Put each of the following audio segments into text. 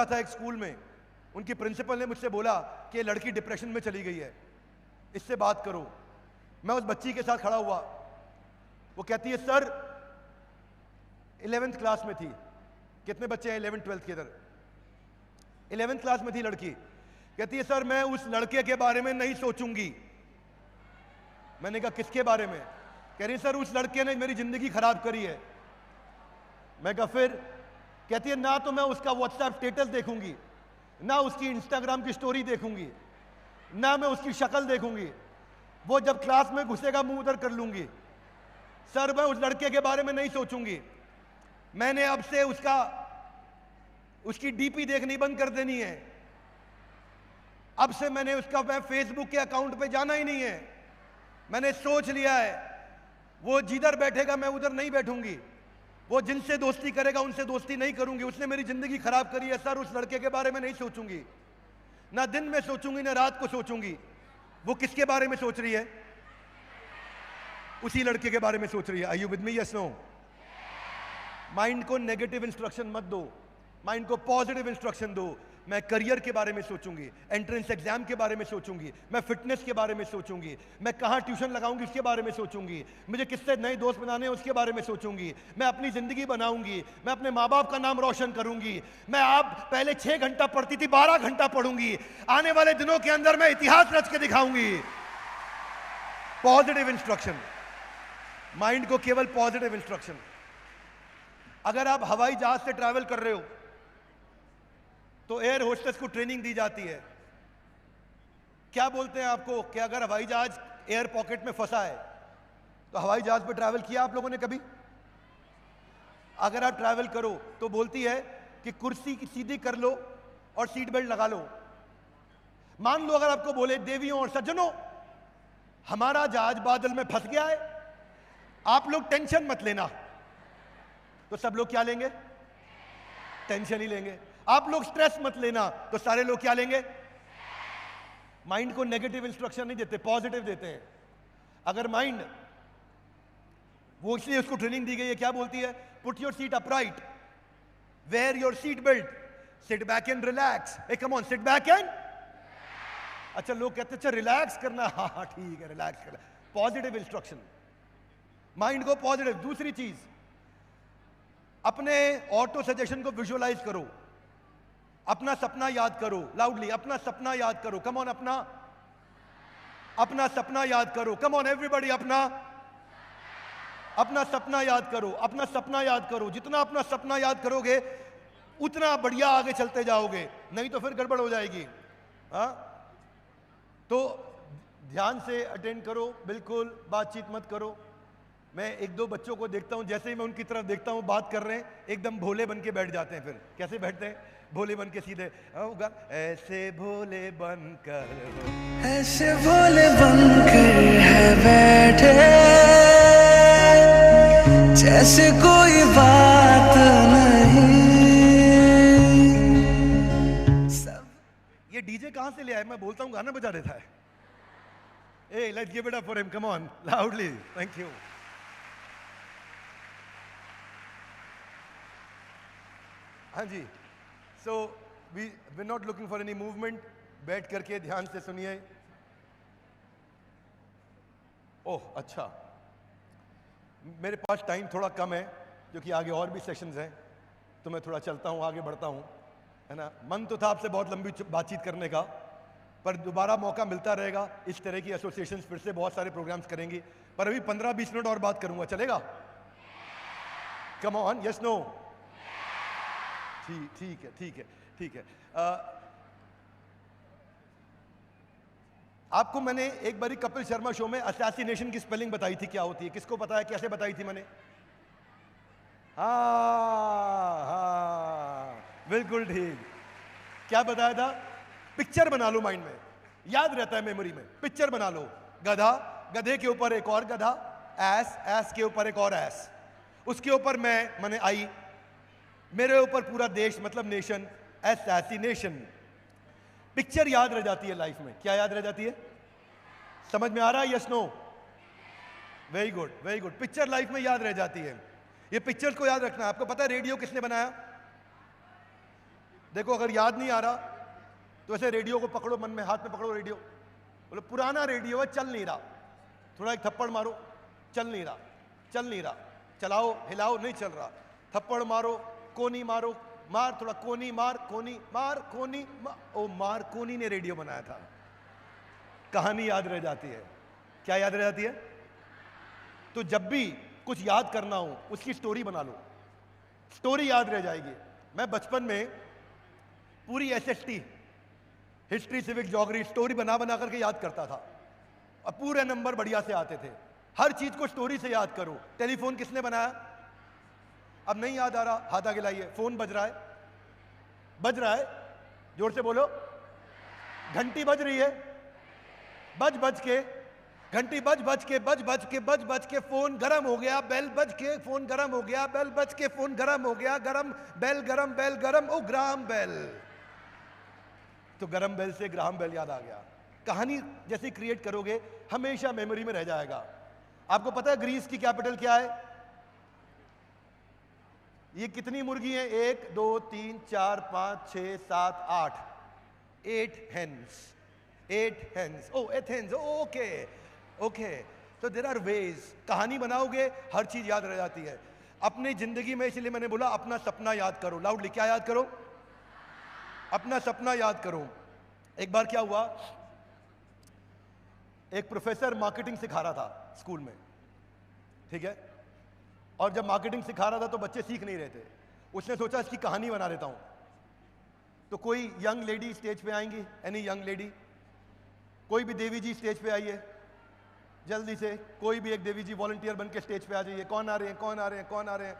था एक स्कूल में, उनकी प्रिंसिपल ने मुझसे बोला कि लड़की डिप्रेशन में चली गई है, इससे बात करो। मैं उस बच्ची के साथ खड़ा हुआ, वो कहती है सर 11th क्लास में थी। कितने बच्चे हैं 11th 12th के इधर? 11th क्लास में थी लड़की, कहती है सर मैं उस लड़के के बारे में नहीं सोचूंगी। मैंने कहा किसके बारे में? कह रही सर उस लड़के ने मेरी जिंदगी खराब करी है। मैं कहा फिर? कहती है ना तो मैं उसका व्हाट्सएप स्टेटस देखूंगी, ना उसकी इंस्टाग्राम की स्टोरी देखूंगी, ना मैं उसकी शक्ल देखूंगी, वो जब क्लास में घुसेगा मुंह उधर कर लूंगी। सर मैं उस लड़के के बारे में नहीं सोचूंगी। मैंने अब से उसकी डीपी देखनी बंद कर देनी है। अब से मैं फेसबुक के अकाउंट पे जाना ही नहीं है। मैंने सोच लिया है वो जिधर बैठेगा मैं उधर नहीं बैठूंगी, वो जिनसे दोस्ती करेगा उनसे दोस्ती नहीं करूंगी। उसने मेरी जिंदगी खराब करी है सर, उस लड़के के बारे में नहीं सोचूंगी, ना दिन में सोचूंगी ना रात को सोचूंगी। वो किसके बारे में सोच रही है? उसी लड़के के बारे में सोच रही है। Are you with me? Yes no? Mind को नेगेटिव इंस्ट्रक्शन मत दो, माइंड को पॉजिटिव इंस्ट्रक्शन दो। मैं करियर के बारे में सोचूंगी, एंट्रेंस एग्जाम के बारे में सोचूंगी, मैं फिटनेस के बारे में सोचूंगी, मैं कहां ट्यूशन लगाऊंगी उसके बारे में सोचूंगी, मुझे किससे नए दोस्त बनाने हैं उसके बारे में सोचूंगी, मैं अपनी जिंदगी बनाऊंगी, मैं अपने माँ बाप का नाम रोशन करूंगी। मैं आप पहले 6 घंटा पढ़ती थी 12 घंटा पढ़ूंगी। आने वाले दिनों के अंदर मैं इतिहास रच के दिखाऊंगी। पॉजिटिव इंस्ट्रक्शन, माइंड को केवल पॉजिटिव इंस्ट्रक्शन। अगर आप हवाई जहाज से ट्रैवल कर रहे हो तो एयर होस्टेस को ट्रेनिंग दी जाती है। क्या बोलते हैं आपको कि अगर हवाई जहाज एयर पॉकेट में फंसा है तो हवाई जहाज पे ट्रैवल किया आप लोगों ने कभी? अगर आप ट्रैवल करो तो बोलती है कि कुर्सी की सीधी कर लो और सीट बेल्ट लगा लो। मान लो अगर आपको बोले देवियों और सज्जनों हमारा जहाज बादल में फंस गया है, आप लोग टेंशन मत लेना, तो सब लोग क्या लेंगे? टेंशन ही लेंगे। आप लोग स्ट्रेस मत लेना, तो सारे लोग क्या लेंगे? माइंड को नेगेटिव इंस्ट्रक्शन नहीं देते, पॉजिटिव देते हैं। अगर माइंड, वो इसलिए उसको ट्रेनिंग दी गई है, क्या बोलती है? Put your seat upright, wear your seat belt, sit back and relax. A come on, sit back and. अच्छा लोग कहते हैं अच्छा रिलैक्स करना, हाँ हाँ ठीक है रिलैक्स करना। पॉजिटिव इंस्ट्रक्शन, माइंड को पॉजिटिव। दूसरी चीज, अपने ऑटो सजेशन को विजुअलाइज करो, अपना सपना याद करो। लाउडली, अपना सपना याद करो। कम ऑन, अपना सपना याद करो। कम ऑन एवरीबॉडी, अपना सपना याद करो, अपना सपना याद करो। जितना अपना सपना याद करोगे उतना बढ़िया आगे चलते जाओगे, नहीं तो फिर गड़बड़ हो जाएगी। हाँ, तो ध्यान से अटेंड करो, बिल्कुल बातचीत मत करो। मैं 1-2 बच्चों को देखता हूं, जैसे ही मैं उनकी तरफ देखता हूं बात कर रहे हैं एकदम भोले बन के बैठ जाते हैं। फिर कैसे बैठते हैं? भोले बन के सीधे, ऐसे भोले बनकर, ऐसे भोले बनकर है बैठे, जैसे कोई बात नहीं। ये डीजे कहां से ले आए? मैं बोलता हूं गाना बजा देता है। A let's give it up for him, come on loudly, thank you. हाँ जी, so we not looking for any movement. बैठ करके ध्यान से सुनिए। ओह अच्छा, मेरे पास टाइम थोड़ा कम है क्योंकि आगे और भी सेशंस हैं, तो मैं थोड़ा चलता हूँ, आगे बढ़ता हूँ, है ना। मन तो था आपसे बहुत लंबी बातचीत करने का, पर दोबारा मौका मिलता रहेगा। इस तरह की एसोसिएशंस फिर से बहुत सारे प्रोग्राम्स करेंगी, पर अभी 15-20 मिनट और बात करूंगा, चलेगा? Come on, yes no? ठीक है ठीक है ठीक है। आपको मैंने एक बारी कपिल शर्मा शो में असैसिनेशन की स्पेलिंग बताई थी, क्या होती है? किसको पता है कैसे बताई थी मैंने? हाँ बिल्कुल ठीक। क्या बताया था? पिक्चर बना लो, माइंड में याद रहता है, मेमोरी में। पिक्चर बना लो, गधा, गधे के ऊपर एक और गधा, एस के ऊपर एक और एस, उसके ऊपर मैं माने आई, मेरे ऊपर पूरा देश मतलब नेशन, असैसिनेशन। पिक्चर याद रह जाती है लाइफ में। क्या याद रह जाती है? समझ में आ रहा है? Yes no? Very good very good. Picture life में याद रह जाती है। ये पिक्चर्स को याद रखना है। आपको पता है रेडियो किसने बनाया? देखो अगर याद नहीं आ रहा तो ऐसे रेडियो को पकड़ो, मन में हाथ में पकड़ो रेडियो, बोलो पुराना रेडियो है, चल नहीं रहा, थोड़ा एक थप्पड़ मारो, चल नहीं रहा, चल नहीं रहा, चलाओ हिलाओ, नहीं चल रहा, थप्पड़ मारो, कोनी मारो, मार थोड़ा कोनी, मार कोनी, मार कोनी, ओ मार कोनी ने रेडियो बनाया था। कहानी याद रह जाती है। क्या याद रह जाती है? तो जब भी कुछ याद करना हो उसकी स्टोरी बना लो, स्टोरी याद रह जाएगी। मैं बचपन में पूरी SST, history civic geography story बना बना करके याद करता था और पूरे नंबर बढ़िया से आते थे। हर चीज को स्टोरी से याद करो। टेलीफोन किसने बनाया? अब नहीं याद आ रहा, हाथ आगे लाइए। फोन बज रहा है, बज रहा है, जोर से बोलो। घंटी बज रही है, बज बज के, घंटी बज बज के, बज बज के, बज बज के फोन गरम हो गया, बेल बज के फोन गरम हो गया, बेल बज के फोन गरम हो गया, गरम बेल गरम, बेल गरम, ओ ग्राम बेल। तो गरम बेल से ग्राम बेल याद आ गया। कहानी जैसी क्रिएट करोगे हमेशा मेमोरी में रह जाएगा। आपको पता है ग्रीस की कैपिटल क्या है? ये कितनी मुर्गी है? 1 2 3 4 5 6 7 8, 8 hens, 8 hens, oh Athens, okay okay. तो देयर आर वेज। कहानी बनाओगे हर चीज याद रह जाती है अपनी जिंदगी में। इसलिए मैंने बोला अपना सपना याद करो। लाउडली, क्या याद करो? अपना सपना याद करो। एक बार क्या हुआ, एक प्रोफेसर मार्केटिंग सिखा रहा था स्कूल में, ठीक है, और जब मार्केटिंग सिखा रहा था तो बच्चे सीख नहीं रहे थे। उसने सोचा इसकी कहानी बना देता हूं। तो कोई यंग लेडी स्टेज पे आएंगी, एनी यंग लेडी, कोई भी देवी जी स्टेज पे आइए जल्दी से, कोई भी एक देवी जी वॉलंटियर बन के स्टेज पे आ जाइए। कौन आ रहे हैं, कौन आ रहे हैं, कौन आ रहे हैं?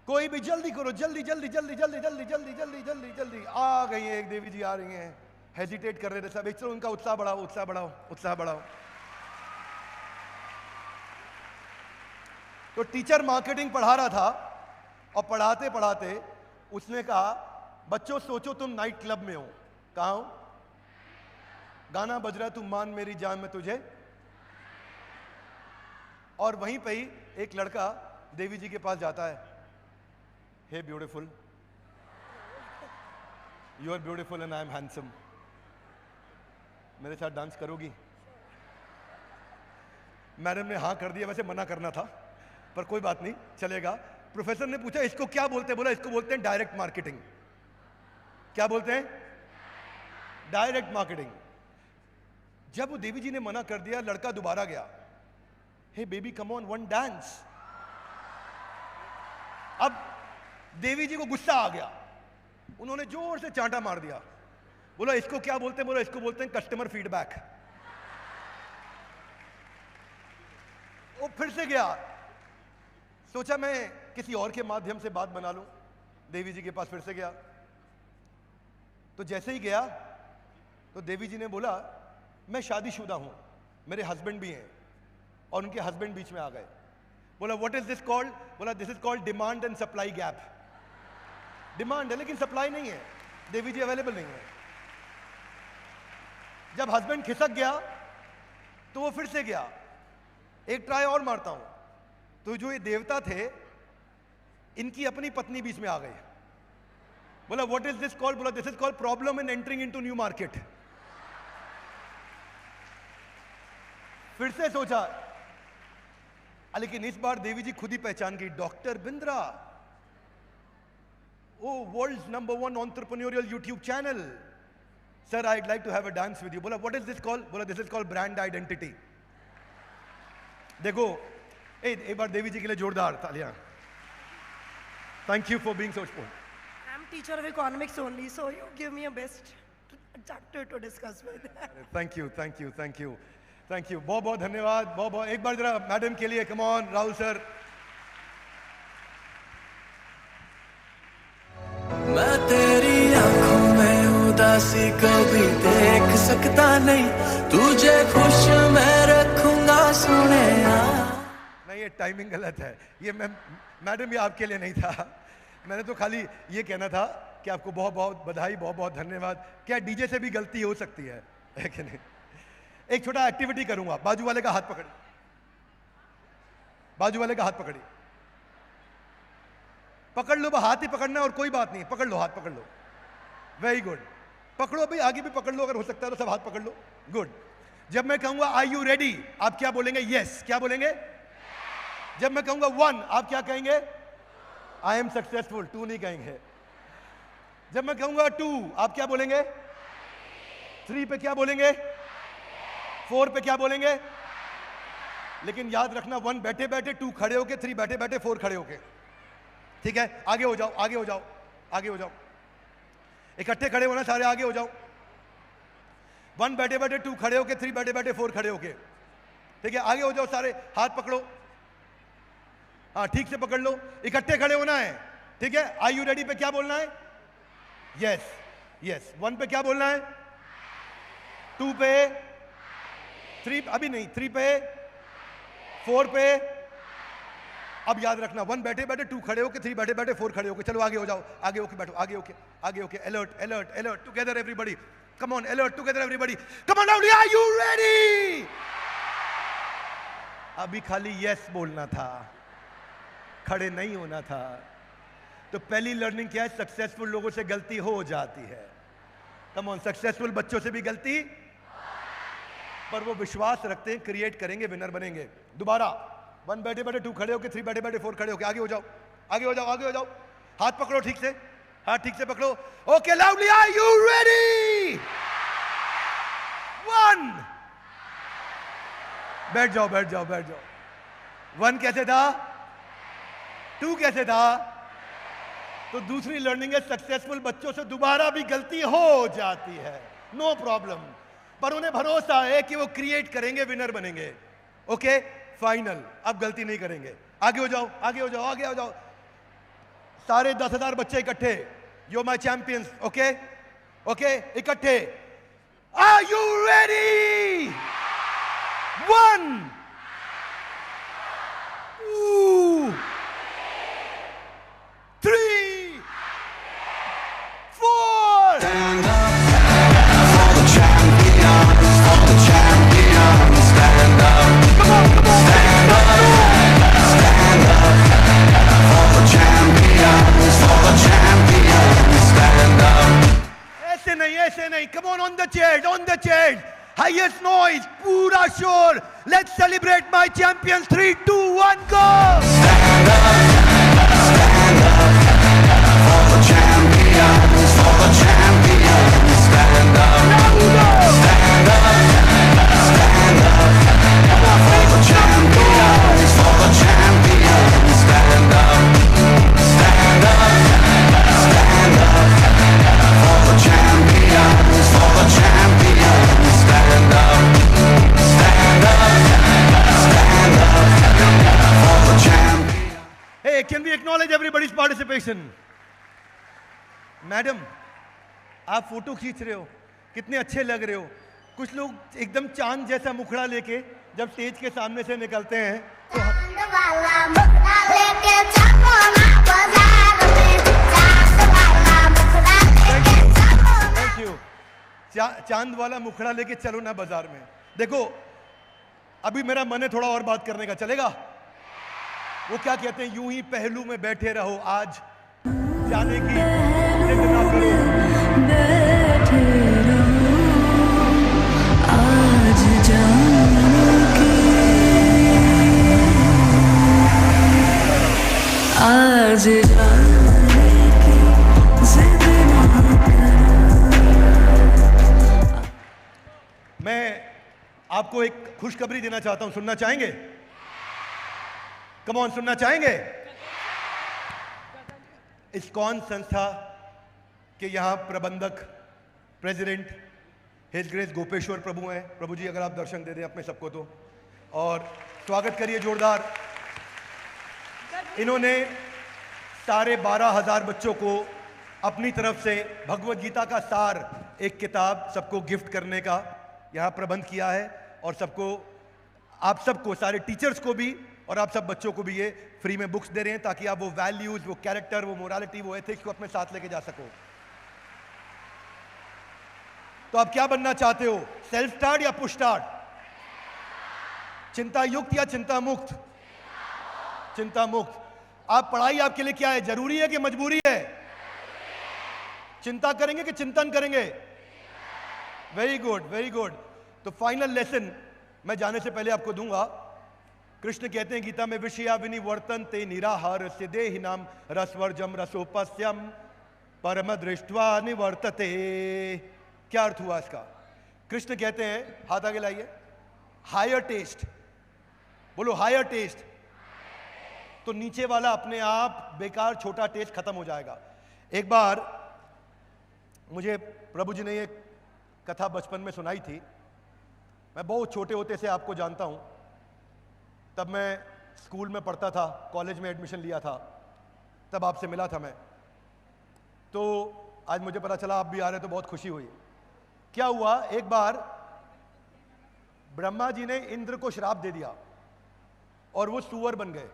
कोई भी जल्दी करो, जल्दी जल्दी जल्दी जल्दी जल्दी जल्दी जल्दी जल्दी जल्दी। आ गई है, एक देवी जी आ रही हैं। हेजिटेट कर रहे थे सब, एक चलो उनका उत्साह बढ़ाओ, उत्साह बढ़ाओ, उत्साह बढ़ाओ। तो टीचर मार्केटिंग पढ़ा रहा था और पढ़ाते पढ़ाते उसने कहा, बच्चों सोचो तुम नाइट क्लब में हो। कहाँ हो? गाना बज रहा है, तुम मान मेरी जान में तुझे। और वहीं पे ही एक लड़का देवी जी के पास जाता है। Hey beautiful, you are beautiful and I am handsome, मेरे साथ डांस करोगी? मैडम ने हाँ कर दिया, वैसे मना करना था पर कोई बात नहीं, चलेगा। प्रोफेसर ने पूछा इसको क्या बोलते हैं? बोला इसको बोलते हैं डायरेक्ट मार्केटिंग। क्या बोलते हैं? Direct marketing. जब वो देवी जी ने मना कर दिया, लड़का दोबारा गया। Hey baby come on, one dance. अब देवी जी को गुस्सा आ गया, उन्होंने जोर से चांटा मार दिया। बोला इसको क्या बोलते हैं? बोला इसको बोलते हैं कस्टमर फीडबैक। वो फिर से गया, सोचा मैं किसी और के माध्यम से बात बना लूं। देवी जी के पास फिर से गया। तो जैसे ही गया तो देवी जी ने बोला मैं शादीशुदा हूं, मेरे हस्बैंड भी हैं। और उनके हस्बैंड बीच में आ गए। बोला व्हाट इज दिस कॉल्ड? बोला this is called demand and supply gap. Demand है लेकिन सप्लाई नहीं है, देवी जी अवेलेबल नहीं है। जब हस्बैंड खिसक गया तो वो फिर से गया, एक ट्राई और मारता हूं। तो जो ये देवता थे इनकी अपनी पत्नी बीच में आ गई। बोला व्हाट इज दिस कॉल्ड? बोला this is called problem in entering into new market. फिर से सोचा, लेकिन इस बार देवी जी खुद ही पहचान गई, doctor Bindra, oh world's number 1 entrepreneurial YouTube channel. Sir I like to have a dance with you. बोला व्हाट इज दिस कॉल्ड? बोला this is called brand identity. देखो एक बार देवी जी के लिए जोरदार तालियां। Thank you for being so sport. I am teacher of economics only, so you give me a best chapter to discuss with. Thank you thank you thank you thank you, बहुत बहुत धन्यवाद, बहुत बहुत। एक बार जरा मैडम के लिए, come on Rahul sir. मैं तेरी आंखों में उदासी कभी देख सकता नहीं, तुझे खुश मैं रखूंगा सोने। नहीं ये टाइमिंग गलत है, ये मैडम ये आपके लिए नहीं था। मैंने तो खाली ये कहना था कि आपको बहुत बहुत बधाई, बहुत बहुत धन्यवाद। क्या डीजे से भी गलती हो सकती है कि नहीं? एक छोटा एक्टिविटी करूंगा, बाजू वाले का हाथ पकड़िए, बाजू वाले का हाथ पकड़िए, पकड़ लो, हाथ ही पकड़ना है और कोई बात नहीं, पकड़ लो, हाथ पकड़ लो, वेरी गुड। पकड़ो भाई, आगे भी पकड़ लो, अगर हो सकता है तो सब हाथ पकड़ लो, गुड। जब मैं कहूंगा आर यू रेडी, आप क्या बोलेंगे? यस। क्या बोलेंगे? जब मैं कहूंगा 1, आप क्या कहेंगे? I am successful. 2 नहीं कहेंगे। जब मैं कहूंगा 2, आप क्या बोलेंगे? 3 पे क्या बोलेंगे? 4 पे क्या बोलेंगे? लेकिन याद रखना, 1 बैठे बैठे, 2 खड़े होके, 3 बैठे बैठे, 4 खड़े होके, ठीक है? आगे हो जाओ, आगे हो जाओ, आगे हो जाओ, इकट्ठे खड़े होना सारे, आगे हो जाओ। 1 बैठे बैठे, 2 खड़े होके, 3 बैठे बैठे, 4 खड़े होके, ठीक है? आगे हो जाओ सारे, हाथ पकड़ो, हाँ ठीक से पकड़ लो, इकट्ठे खड़े होना है, ठीक है? आर यू रेडी पे क्या बोलना है? Yes yes. 1 पे क्या बोलना है? 2 पे, 3 अभी नहीं, 3 पे, 4 पे। अब याद रखना, 1 बैठे बैठे, 2 खड़े होके, 3 बैठे बैठे, 4 खड़े होके। चलो आगे हो जाओ, आगे होके बैठो, आगे होके, आगे होके। Alert alert alert together everybody, come on, alert together everybody, come on, are you ready? अभी खाली यस बोलना था, खड़े नहीं होना था। तो पहली लर्निंग क्या है? सक्सेसफुल लोगों से गलती हो जाती है। कम ऑन, सक्सेसफुल बच्चों से भी गलती, पर वो विश्वास रखते हैं, क्रिएट करेंगे, विनर बनेंगे। दोबारा, 1 बैठे बैठे, 2 खड़े होके, 3 बैठे बैठे, 4 खड़े होके। आगे हो जाओ, आगे हो जाओ, आगे हो जाओ। हाथ पकड़ो ठीक से, हाथ ठीक से पकड़ो। Okay loudly, are you ready? 1, बैठ जाओ, बैठ जाओ, बैठ जाओ। 1 कैसे था? 2 कैसे था? तो दूसरी लर्निंग है, सक्सेसफुल बच्चों से दोबारा भी गलती हो जाती है, नो प्रॉब्लम, पर उन्हें भरोसा है कि वो क्रिएट करेंगे, विनर बनेंगे। ओके फाइनल, अब गलती नहीं करेंगे। आगे हो जाओ, आगे हो जाओ, आगे हो जाओ। सारे 10,000 बच्चे इकट्ठे, you my champions. Okay okay, इकट्ठे। Are you ready? 1, 2, 3, 4. Stand up for the champions, for the champions. Stand up, Come on, come on. stand up, stand up for the champions, for the champions. Stand up. ऐसे नहीं, ऐसे नहीं। Come on the chairs, on the chairs. Highest noise, पूरा शोर. Let's celebrate my champions. 3, 2, 1, go. Stand up for the champions, for the champions. Stand up, stand up, stand up for the champions, for the champions. Stand up, stand up, stand up for the champions, for the champions. Stand up, stand up, stand up for the champions. Hey, can we acknowledge everybody's participation? Madam, आप photo खींच रहे हो, कितने अच्छे लग रहे हो। कुछ लोग एकदम चांद जैसा मुखड़ा लेके जब स्टेज के सामने से निकलते हैं तो चांद वाला मुखड़ा लेके चलो ना बाजार में, चांद वाला मुखड़ा लेके चलो ना। Thank you. चांद वाला मुखड़ा लेके चलो ना बाजार में। देखो, अभी मेरा मन है थोड़ा और बात करने का, चलेगा? वो क्या कहते हैं, यूं ही पहलू में बैठे रहो, आज जाने की जिद ना करो। बैठे रहो, आज जाने की, आज जाने की जिद ना करो। मैं आपको एक खुशखबरी देना चाहता हूं, सुनना चाहेंगे? कम ऑन, सुनना चाहेंगे? इस्कॉन संस्था के यहाँ प्रबंधक, प्रेसिडेंट हिज ग्रेस गोपेश्वर प्रभु हैं। प्रभु जी, अगर आप दर्शन दे दें अपने सबको तो, और स्वागत करिए जोरदार। इन्होंने 12,500 बच्चों को अपनी तरफ से भगवत गीता का सार, एक किताब सबको गिफ्ट करने का यहाँ प्रबंध किया है, और सबको, आप सबको, सारे टीचर्स को भी और आप सब बच्चों को भी ये फ्री में बुक्स दे रहे हैं, ताकि आप वो वैल्यूज, वो कैरेक्टर, वो मोरालिटी, वो एथिक्स को अपने साथ लेके जा सको। तो आप क्या बनना चाहते हो? सेल्फ स्टार्ट या पुश स्टार्ट? चिंता युक्त या चिंता मुक्त? चिंता मुक्त। आप पढ़ाई आपके लिए क्या है, जरूरी है कि मजबूरी है? चिंता करेंगे कि चिंतन करेंगे? Very good, very good. तो फाइनल लेसन मैं जाने से पहले आपको दूंगा। कृष्ण कहते हैं गीता में, विषया विनिवर्तन ते निराहार से देहि नाम रसवर्जम रसोपस्यम परम दृष्टवा निवर्तते। क्या अर्थ हुआ इसका? कृष्ण कहते हैं, हाथ आगे लाइए, हायर टेस्ट, बोलो हायर टेस्ट, तो नीचे वाला अपने आप बेकार छोटा टेस्ट खत्म हो जाएगा। एक बार मुझे प्रभु जी ने ये कथा बचपन में सुनाई थी। मैं बहुत छोटे होते से आपको जानता हूं, तब मैं स्कूल में पढ़ता था, कॉलेज में एडमिशन लिया था, तब आपसे मिला था मैं। तो आज मुझे पता चला आप भी आ रहे, तो बहुत खुशी हुई। क्या हुआ, एक बार ब्रह्मा जी ने इंद्र को श्राप दे दिया और वो सूअर बन गए।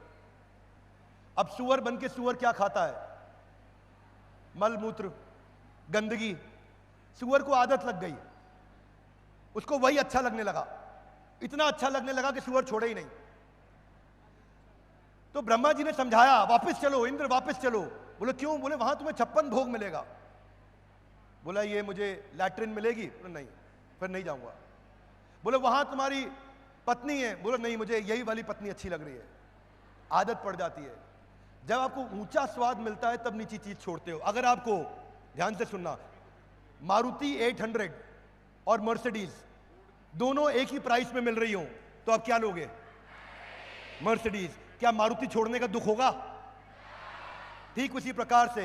अब सूअर बन के सूअर क्या खाता है? मल मूत्र, गंदगी। सूअर को आदत लग गई, उसको वही अच्छा लगने लगा, इतना अच्छा लगने लगा कि सूअर छोड़े ही नहीं। तो ब्रह्मा जी ने समझाया, वापस चलो इंद्र, वापस चलो। बोले क्यों? बोले वहां तुम्हें 56 भोग मिलेगा। बोला ये मुझे लैट्रिन मिलेगी? बोले नहीं, फिर नहीं जाऊंगा। बोले वहां तुम्हारी पत्नी है? बोले नहीं, मुझे यही वाली पत्नी अच्छी लग रही है। आदत पड़ जाती है। जब आपको ऊंचा स्वाद मिलता है तब नीची चीज छोड़ते हो। अगर आपको, ध्यान से सुनना, मारुति 800 और मर्सिडीज दोनों एक ही प्राइस में मिल रही हो, तो आप क्या लोगे? मर्सिडीज। क्या मारुति छोड़ने का दुख होगा? ठीक उसी प्रकार से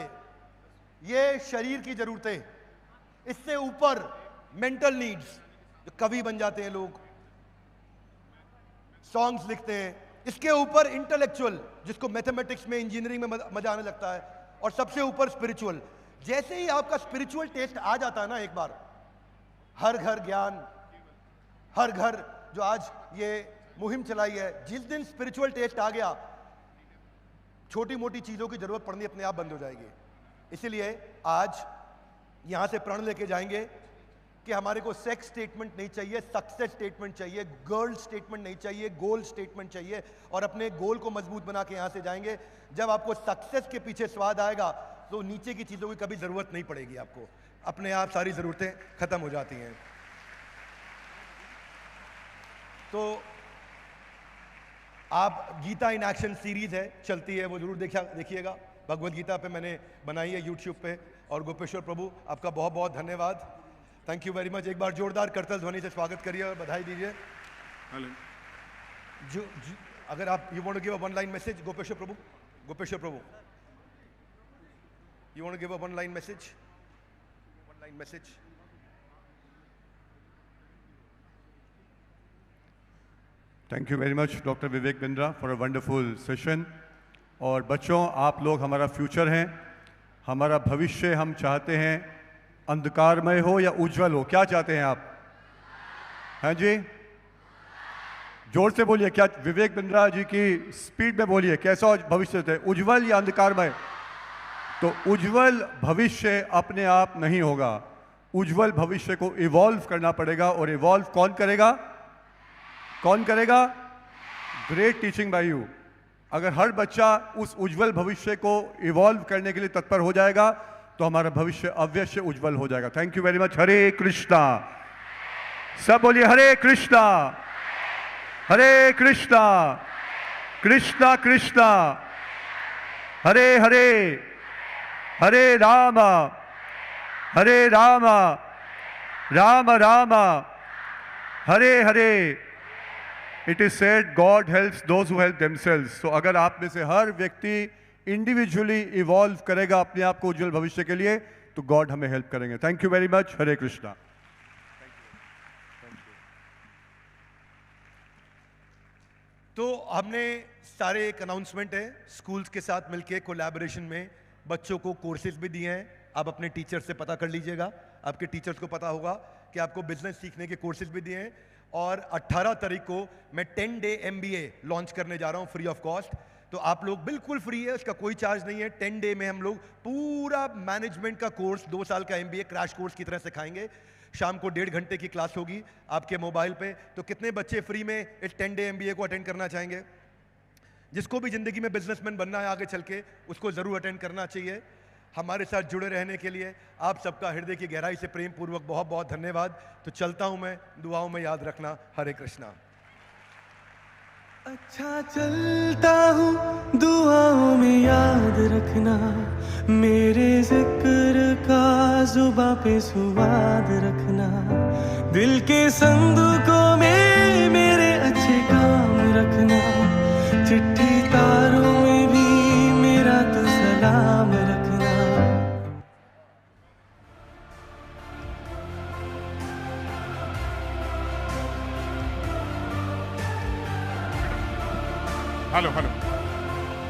ये शरीर की जरूरतें, इससे ऊपर मेंटल नीड्स, जो कवि बन जाते हैं लोग, सॉन्ग्स लिखते हैं, इसके ऊपर इंटेलेक्चुअल, जिसको मैथमेटिक्स में, इंजीनियरिंग में मजा आने लगता है, और सबसे ऊपर स्पिरिचुअल। जैसे ही आपका स्पिरिचुअल टेस्ट आ जाता है ना एक बार, हर घर ज्ञान, हर घर, जो आज ये मुहिम चलाई है, जिस दिन स्पिरिचुअल टेस्ट आ गया, छोटी मोटी चीजों की जरूरत पड़नी अपने आप बंद हो जाएगी। इसीलिए आज यहां से प्रण लेके जाएंगे कि हमारे को सेक्स स्टेटमेंट नहीं चाहिए, सक्सेस स्टेटमेंट चाहिए, गर्ल स्टेटमेंट नहीं चाहिए, गोल स्टेटमेंट चाहिए, और अपने गोल को मजबूत बना के यहां से जाएंगे। जब आपको सक्सेस के पीछे स्वाद आएगा तो नीचे की चीजों की कभी जरूरत नहीं पड़ेगी आपको, अपने आप सारी जरूरतें खत्म हो जाती हैं। तो आप गीता इन एक्शन सीरीज है, चलती है, वो जरूर देखिएगा। भगवद गीता पे मैंने बनाई है यूट्यूब पे। और गोपेश्वर प्रभु, आपका बहुत बहुत धन्यवाद, थैंक यू वेरी मच। एक बार जोरदार करतल ध्वनि से स्वागत करिए और बधाई दीजिए। जो अगर आप, you want to give a one line message, Gopeshwar Prabhu, Gopeshwar Prabhu, you want to give a one line message, one line message. Thank you very much doctor Vivek Bindra for a wonderful session. और बच्चों, आप लोग हमारा फ्यूचर हैं, हमारा भविष्य हम चाहते हैं अंधकारमय हो या उज्जवल हो। क्या चाहते हैं आप? हैं जी, जोर से बोलिए। क्या विवेक बिंद्रा जी की स्पीड में बोलिए, कैसा भविष्य है, उज्जवल या अंधकारमय? तो उज्जवल भविष्य अपने आप नहीं होगा, उज्जवल भविष्य को इवॉल्व करना पड़ेगा। और इवॉल्व कौन करेगा? कौन करेगा? Great teaching bye you. अगर हर बच्चा उस उज्जवल भविष्य को इवॉल्व करने के लिए तत्पर हो जाएगा तो हमारा भविष्य अवश्य उज्जवल हो जाएगा। Thank you very much. Hare Krishna, सब बोलिए Hare Krishna, Hare Krishna, Krishna Krishna Hare Hare, Hare Ram, Hare Ram, Ram Ram, Hare Hare. It is said God helps those who help themselves. तो अगर आप में से हर व्यक्ति इंडिविजुअली इवॉल्व करेगा अपने आप को उज्जवल भविष्य के लिए, तो गॉड हमें हेल्प करेंगे। Thank you very much. Hare Krishna. तो हमने सारे एक अनाउंसमेंट है, स्कूल्स के साथ मिलके कोलैबोरेशन में बच्चों को कोर्सेज भी दिए हैं। आप अपने टीचर से पता कर लीजिएगा, आपके टीचर्स को पता होगा कि आपको बिजनेस सीखने के कोर्सेज भी दिए हैं। और 18 तारीख को मैं 10 डे MBA लॉन्च करने जा रहा हूं फ्री ऑफ कॉस्ट। तो आप लोग बिल्कुल फ्री है, उसका कोई चार्ज नहीं है। 10 डे में हम लोग पूरा मैनेजमेंट का कोर्स, 2 साल का MBA क्रैश कोर्स की तरह सिखाएंगे। शाम को 1.5 घंटे की क्लास होगी आपके मोबाइल पे। तो कितने बच्चे फ्री में इस 10 डे MBA को अटेंड करना चाहेंगे? जिसको भी ज़िंदगी में बिजनेसमैन बनना है आगे चल के, उसको ज़रूर अटेंड करना चाहिए। हमारे साथ जुड़े रहने के लिए आप सबका हृदय की गहराई से प्रेम पूर्वक बहुत बहुत धन्यवाद। तो चलता हूँ मैं, दुआओं में याद रखना। हरे कृष्णा। अच्छा चलता हूँ, दुआओं में याद रखना, मेरे जिक्र का जुबां पे सुवाद रखना, दिल के संदूकों में मेरे अच्छे काम रखना, चिट्ठी तारों में भी मेरा तो सलाम रखना। Hello hello,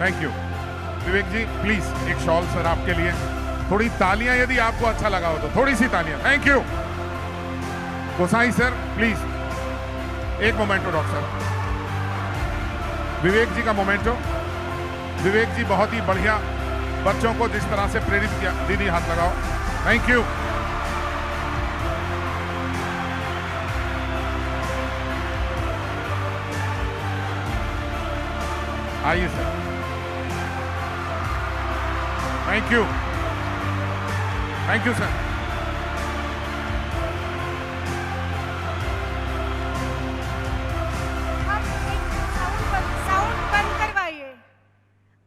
thank you. Vivek ji please एक शॉल सर आपके लिए, थोड़ी तालियां यदि आपको अच्छा लगा हो तो, थोड़ी सी तालियां। Thank you. Gosai sir please एक मोमेंटो। डॉक्टर साहब, विवेक जी का मोमेंटो। विवेक जी बहुत ही बढ़िया, बच्चों को जिस तरह से प्रेरित किया। दीदी हाथ लगाओ। Thank you. आइए sir. Thank you, thank you sir. Sound बंद करवाइए।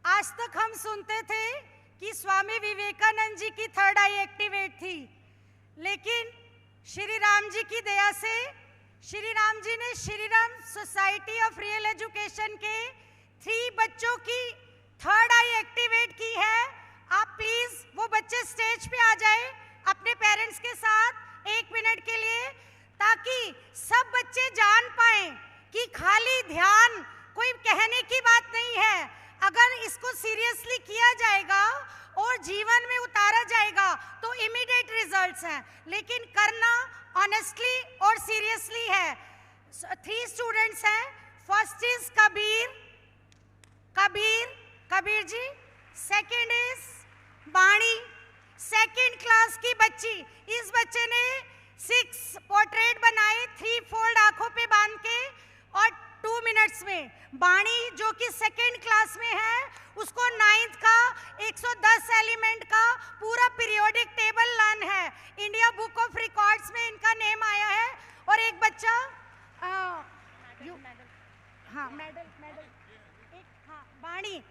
आज तक हम सुनते थे कि स्वामी विवेकानंद जी की थर्ड आई एक्टिवेट थी, लेकिन श्री राम जी की दया से श्री राम जी ने Shri Ram society of real education के 3 बच्चों की थर्ड आई एक्टिवेट की है। आप प्लीज वो बच्चे स्टेज पे आ जाए अपने पेरेंट्स के साथ 1 मिनट के लिए, ताकि सब बच्चे जान पाएं कि खाली ध्यान कोई कहने की बात नहीं है। अगर इसको सीरियसली किया जाएगा और जीवन में उतारा जाएगा तो इमीडिएट रिजल्ट्स हैं, लेकिन करना ऑनेस्टली और सीरियसली है। 3 स्टूडेंट्स हैं। First is Kabir ji, second is Bani, second class की बच्ची। इस बच्चे ने 6 पोर्ट्रेट बनाए 3 फोल्ड आंखों पे बांध के और 2 मिनट्स में। बाणी जो कि सेकंड क्लास में है, उसको 9th का 110 एलिमेंट का पूरा पीरियोडिक टेबल लर्न है। इंडिया बुक ऑफ रिकॉर्ड्स में इनका नेम आया है। और एक बच्चा बाणी,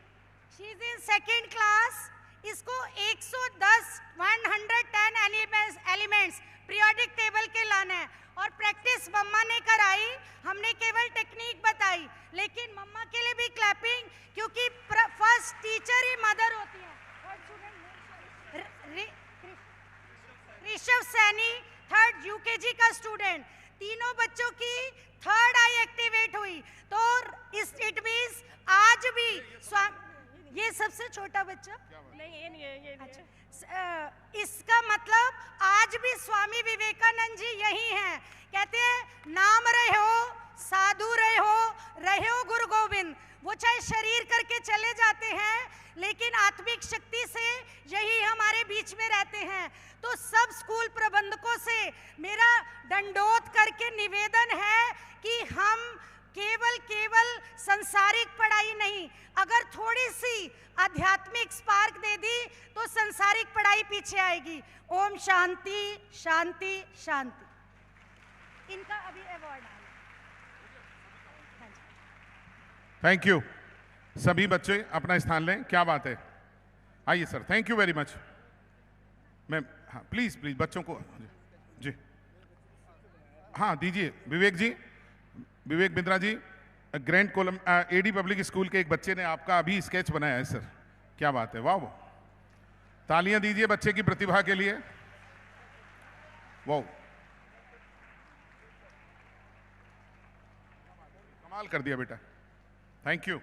she is in second class. इसको 110 एलिमेंट्स पीरियोडिक टेबल के लाना है और प्रैक्टिस मम्मा ने कराई। हमने केवल टेक्निक बताई, लेकिन मम्मा के लिए भी क्लैपिंग, क्योंकि फर्स्ट टीचर ही मदर होती है। ऋषभ सैनी 3rd UKG का स्टूडेंट। तीनों बच्चों की थर्ड आई एक्टिवेट हुई। तो इट मींस आज भी ये सबसे छोटा बच्चा नहीं, ये नहीं है, ये नहीं है। इसका मतलब आज भी स्वामी विवेकानंद जी यही हैं। कहते हैं नाम रहो साधु रहो गुरु गोविंद। वो चाहे शरीर करके चले जाते हैं, लेकिन आत्मिक शक्ति से यही हमारे बीच में रहते हैं। तो सब स्कूल प्रबंधकों से मेरा दंडोत करके निवेदन है कि हम केवल संसारिक पढ़ाई नहीं, अगर थोड़ी सी आध्यात्मिक स्पार्क दे दी तो संसारिक पढ़ाई पीछे आएगी। ओम शांति शांति शांति। इनका अभी अवार्ड आया। Thank you. सभी बच्चे अपना स्थान लें। क्या बात है, आइए sir. Thank you very much. मैं हाँ प्लीज बच्चों को जी हाँ दीजिए। विवेक बिंद्रा जी, ग्रैंड कोलम एडी पब्लिक स्कूल के एक बच्चे ने आपका अभी स्केच बनाया है सर। क्या बात है, वाह। तालियां दीजिए बच्चे की प्रतिभा के लिए। वाह, कमाल कर दिया बेटा। Thank you.